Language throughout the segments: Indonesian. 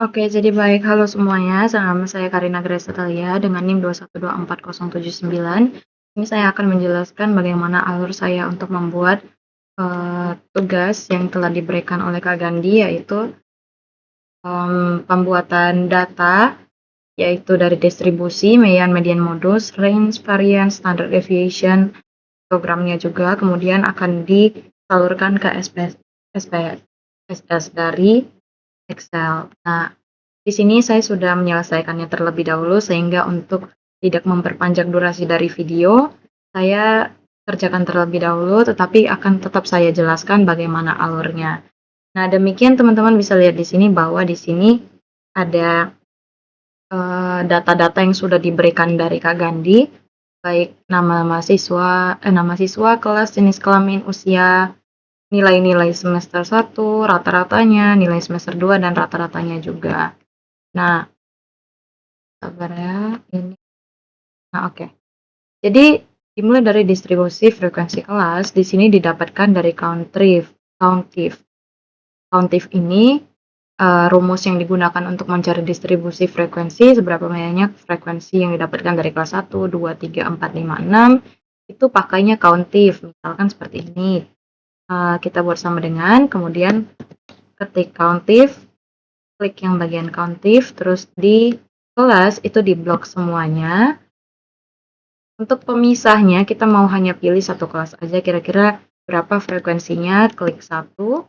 Oke, jadi baik. Halo semuanya, nama saya Karina Grace Atalia dengan NIM 2124079. Ini saya akan menjelaskan bagaimana alur saya untuk membuat tugas yang telah diberikan oleh Kak Gandhi, yaitu pembuatan data, yaitu dari distribusi, median modus, range, variance, standard deviation, programnya juga, kemudian akan disalurkan ke SPS dari Excel. Nah, di sini saya sudah menyelesaikannya terlebih dahulu sehingga untuk tidak memperpanjang durasi dari video, saya kerjakan terlebih dahulu tetapi akan tetap saya jelaskan bagaimana alurnya. Nah, demikian teman-teman bisa lihat di sini bahwa di sini ada data-data yang sudah diberikan dari Kak Gandhi, baik nama siswa, kelas, jenis kelamin, usia, nilai-nilai semester 1, rata-ratanya, nilai semester 2, dan rata-ratanya juga. Nah, sabar ya, ini. Nah, oke. Jadi, dimulai dari distribusi frekuensi kelas, di sini didapatkan dari countif. Countif ini rumus yang digunakan untuk mencari distribusi frekuensi, seberapa banyak frekuensi yang didapatkan dari kelas 1, 2, 3, 4, 5, 6, itu pakainya countif, misalkan seperti ini. Kita buat sama dengan, kemudian ketik countif, klik yang bagian countif, terus di kelas itu diblok semuanya. Untuk pemisahnya, kita mau hanya pilih satu kelas aja, kira-kira berapa frekuensinya, klik satu,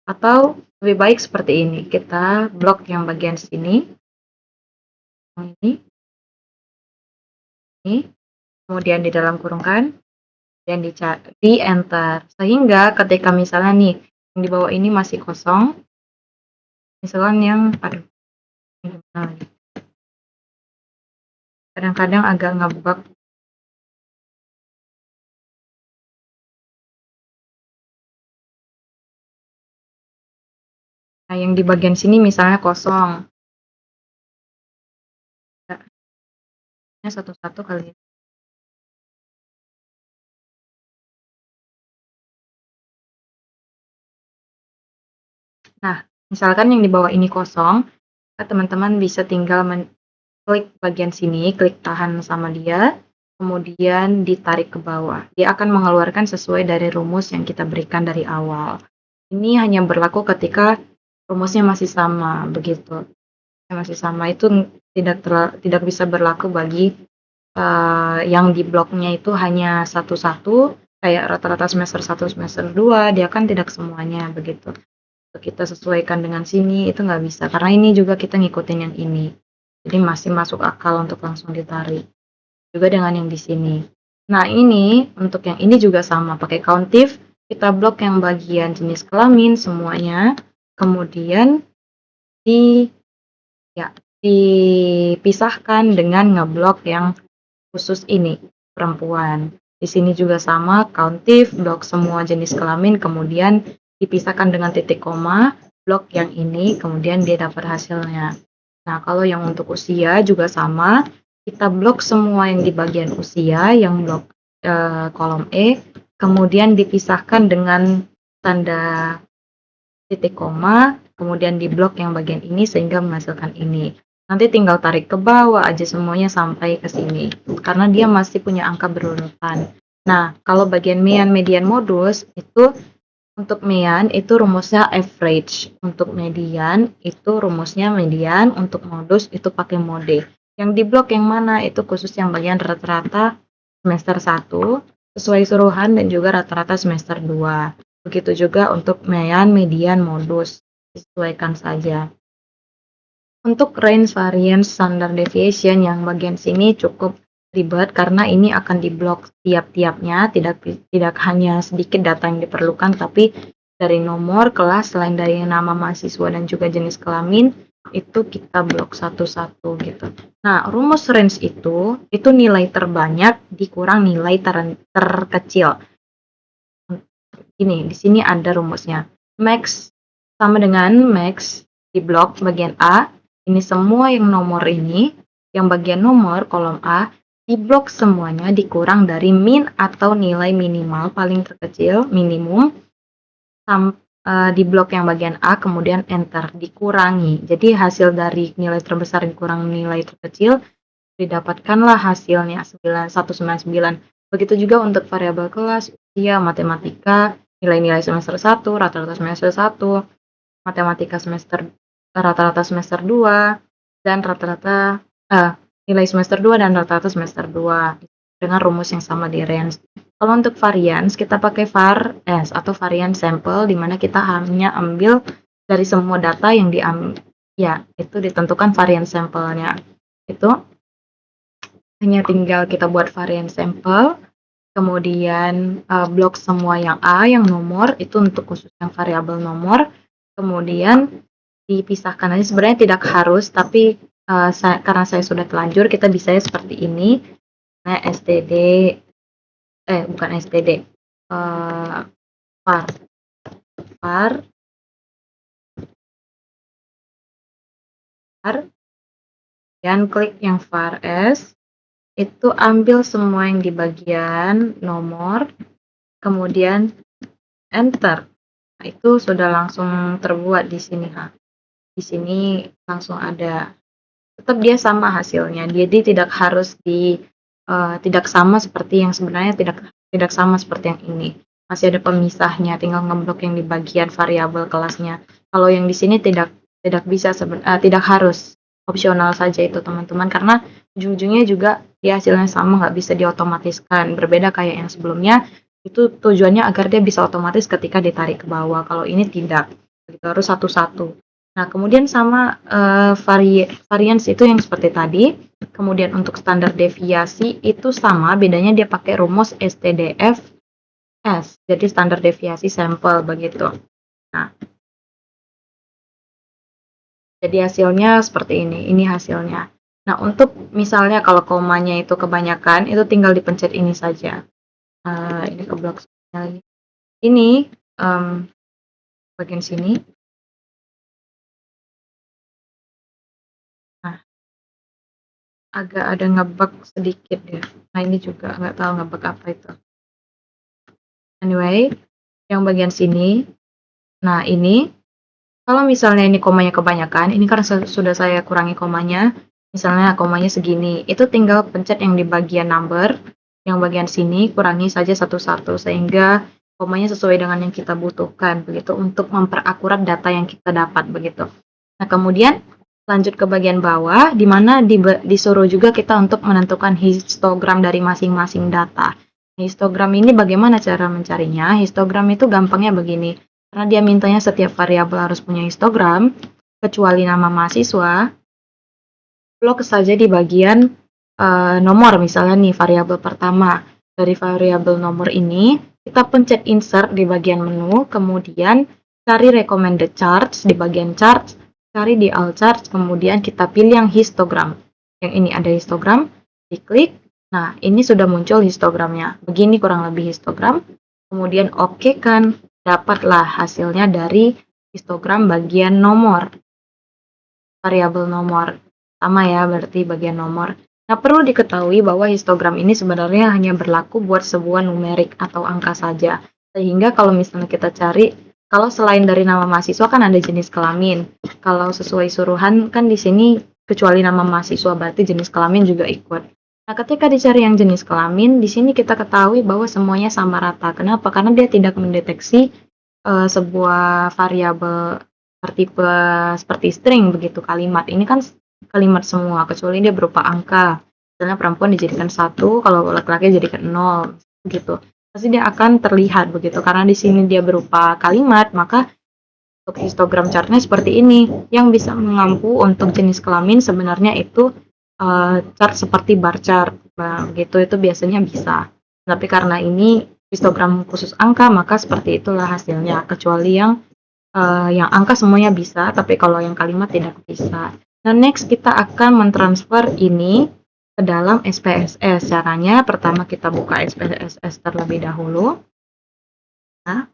atau lebih baik seperti ini, kita blok yang bagian sini, ini, kemudian di dalam kurungkan, dan di enter, sehingga ketika misalnya nih, yang di bawah ini masih kosong, misalnya yang, kadang-kadang agak ngebug. Nah, yang di bagian sini misalnya kosong. Satu-satu kali ya. Nah, misalkan yang di bawah ini kosong, teman-teman bisa tinggal klik bagian sini, klik tahan sama dia, kemudian ditarik ke bawah. Dia akan mengeluarkan sesuai dari rumus yang kita berikan dari awal. Ini hanya berlaku ketika rumusnya masih sama, begitu. Masih sama itu tidak bisa berlaku bagi yang di bloknya itu hanya satu-satu, kayak rata-rata semester 1, semester 2, dia kan tidak semuanya begitu. Kita sesuaikan dengan sini, itu nggak bisa, karena ini juga kita ngikutin yang ini. Jadi masih masuk akal untuk langsung ditarik. Juga dengan yang di sini. Nah, ini, untuk yang ini juga sama, pakai countif, kita blok yang bagian jenis kelamin semuanya, kemudian dipisahkan dengan ngeblok yang khusus ini, perempuan. Di sini juga sama, countif, blok semua jenis kelamin, kemudian dipisahkan dengan titik koma, blok yang ini, kemudian dia dapat hasilnya. Nah, kalau yang untuk usia juga sama, kita blok semua yang di bagian usia, yang blok kolom E, kemudian dipisahkan dengan tanda titik koma, kemudian di blok yang bagian ini sehingga menghasilkan ini. Nanti tinggal tarik ke bawah aja semuanya sampai ke sini, karena dia masih punya angka berurutan. Nah, kalau bagian median modus, itu untuk median itu rumusnya average. Untuk median itu rumusnya median, untuk modus itu pakai mode. Yang di blok yang mana itu khusus yang bagian rata-rata semester 1, sesuai suruhan, dan juga rata-rata semester 2. Begitu juga untuk median, modus, disesuaikan saja. Untuk range, variance, standard deviation yang bagian sini cukup ribet karena ini akan diblok tiap-tiapnya, tidak hanya sedikit data yang diperlukan, tapi dari nomor, kelas, selain dari nama mahasiswa dan juga jenis kelamin, itu kita blok satu-satu gitu. Nah, rumus range itu nilai terbanyak dikurang nilai terkecil. Ini, di sini ada rumusnya. Max sama dengan max di blok bagian A. Ini semua yang nomor ini, yang bagian nomor kolom A, di blok semuanya dikurang dari min atau nilai minimal paling terkecil, minimum, di blok yang bagian A, kemudian enter, dikurangi. Jadi hasil dari nilai terbesar dikurangi nilai terkecil, didapatkanlah hasilnya 199. Begitu juga untuk variabel kelas, usia, matematika, nilai-nilai semester 1, rata-rata semester 1, matematika rata-rata semester 2, dan nilai semester 2 dan rata-rata semester 2 dengan rumus yang sama di range. Kalau untuk varians, kita pakai var s atau varian sampel, di mana kita hanya ambil dari semua data yang diambil, ya, itu ditentukan varian sampelnya. Itu hanya tinggal kita buat varian sampel, kemudian blok semua yang A, yang nomor, itu untuk khusus yang variabel nomor, kemudian dipisahkan aja. Sebenarnya tidak harus, tapi karena saya sudah telanjur, kita bisa seperti ini. Nah, std, bukan std, var, dan klik yang var s, itu ambil semua yang di bagian nomor, kemudian enter. Nah, itu sudah langsung terbuat di sini, di sini langsung ada. Tetap dia sama hasilnya, jadi tidak harus tidak sama seperti yang sebenarnya, tidak sama seperti yang ini. Masih ada pemisahnya, tinggal ngeblok yang di bagian variabel kelasnya. Kalau yang di sini tidak bisa, tidak harus, opsional saja itu teman-teman, karena ujung-ujungnya juga dia hasilnya sama, nggak bisa diotomatiskan. Berbeda kayak yang sebelumnya, itu tujuannya agar dia bisa otomatis ketika ditarik ke bawah. Kalau ini tidak, itu harus satu-satu. Nah, kemudian sama variance itu yang seperti tadi. Kemudian untuk standar deviasi itu sama, bedanya dia pakai rumus STDFS. Jadi standar deviasi sampel begitu. Nah, jadi hasilnya seperti ini. Ini hasilnya. Nah, untuk misalnya kalau komanya itu kebanyakan, itu tinggal dipencet ini saja. Ini ke blok lagi. Ini bagian sini. Nah, agak ada ngebug sedikit ya. Nah, ini juga nggak tahu ngebug apa itu. Anyway, yang bagian sini. Nah, ini kalau misalnya ini komanya kebanyakan, ini karena sudah saya kurangi komanya. Misalnya komanya segini, itu tinggal pencet yang di bagian number, yang bagian sini kurangi saja satu-satu sehingga komanya sesuai dengan yang kita butuhkan begitu, untuk memperakurat data yang kita dapat begitu. Nah, kemudian lanjut ke bagian bawah, di mana disuruh juga kita untuk menentukan histogram dari masing-masing data. Histogram ini bagaimana cara mencarinya? Histogram itu gampangnya begini, karena dia mintanya setiap variabel harus punya histogram, kecuali nama mahasiswa, blok saja di bagian nomor. Misalnya nih, variabel pertama dari variabel nomor ini, kita pencet insert di bagian menu, kemudian cari recommended charts di bagian charts, cari di all charts, kemudian kita pilih yang histogram. Yang ini ada histogram, diklik. Nah, ini sudah muncul histogramnya. Begini kurang lebih histogram. Kemudian oke kan, dapatlah hasilnya dari histogram bagian nomor. Variabel nomor. Sama ya, berarti bagian nomor. Nah, perlu diketahui bahwa histogram ini sebenarnya hanya berlaku buat sebuah numerik atau angka saja. Sehingga kalau misalnya kita cari, kalau selain dari nama mahasiswa kan ada jenis kelamin. Kalau sesuai suruhan kan di sini kecuali nama mahasiswa, berarti jenis kelamin juga ikut. Nah, ketika dicari yang jenis kelamin, di sini kita ketahui bahwa semuanya sama rata. Kenapa? Karena dia tidak mendeteksi sebuah variabel bertipe seperti string begitu, kalimat. Ini kan kalimat semua, kecuali dia berupa angka. Misalnya perempuan dijadikan 1, kalau laki-laki dijadikan 0, gitu. Pasti dia akan terlihat begitu. Karena di sini dia berupa kalimat, maka untuk histogram chartnya seperti ini. Yang bisa mengampu untuk jenis kelamin sebenarnya itu chart seperti bar chart. Nah, gitu itu biasanya bisa. Tapi karena ini histogram khusus angka, maka seperti itulah hasilnya. Kecuali yang angka semuanya bisa, tapi kalau yang kalimat tidak bisa. Nah, next kita akan mentransfer ini ke dalam SPSS. Caranya pertama kita buka SPSS terlebih dahulu. Nah,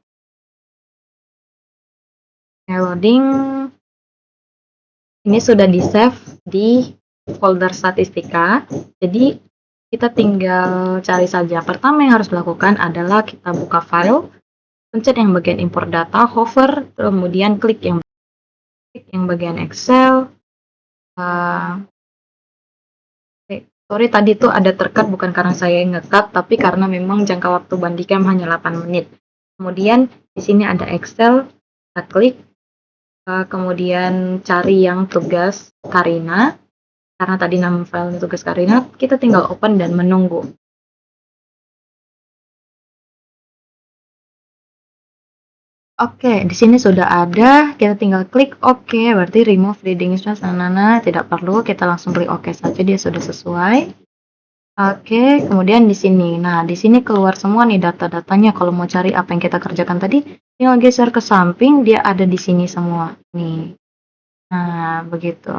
loading. Ini sudah di-save di folder statistika. Jadi kita tinggal cari saja. Pertama yang harus dilakukan adalah kita buka file, pencet yang bagian import data, hover, kemudian klik yang bagian Excel. Sorry tadi tuh ada terkat bukan karena saya ngekat, tapi karena memang jangka waktu Bandicam hanya 8 menit. Kemudian di sini ada Excel, kita klik, kemudian cari yang tugas Karina. Karena tadi nama file tugas Karina, kita tinggal open dan menunggu. Oke, di sini sudah ada, kita tinggal klik OK, berarti remove reading instructions, tidak perlu, kita langsung klik OK saja, dia sudah sesuai. Oke, kemudian di sini. Nah, di sini keluar semua nih data-datanya. Kalau mau cari apa yang kita kerjakan tadi, tinggal geser ke samping, dia ada di sini semua. Nih. Nah, begitu.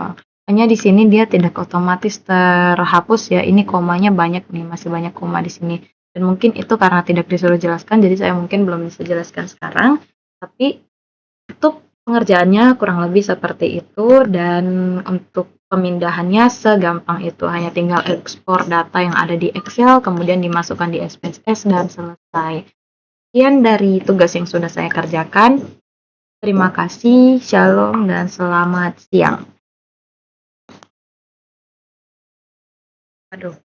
Hanya di sini dia tidak otomatis terhapus ya. Ini komanya banyak nih, masih banyak koma di sini. Dan mungkin itu karena tidak disuruh jelaskan, jadi saya mungkin belum bisa jelaskan sekarang. Tapi untuk pengerjaannya kurang lebih seperti itu, dan untuk pemindahannya segampang itu, hanya tinggal ekspor data yang ada di Excel, kemudian dimasukkan di SPSS dan selesai. Sekian dari tugas yang sudah saya kerjakan. Terima kasih, shalom, dan selamat siang. Aduh.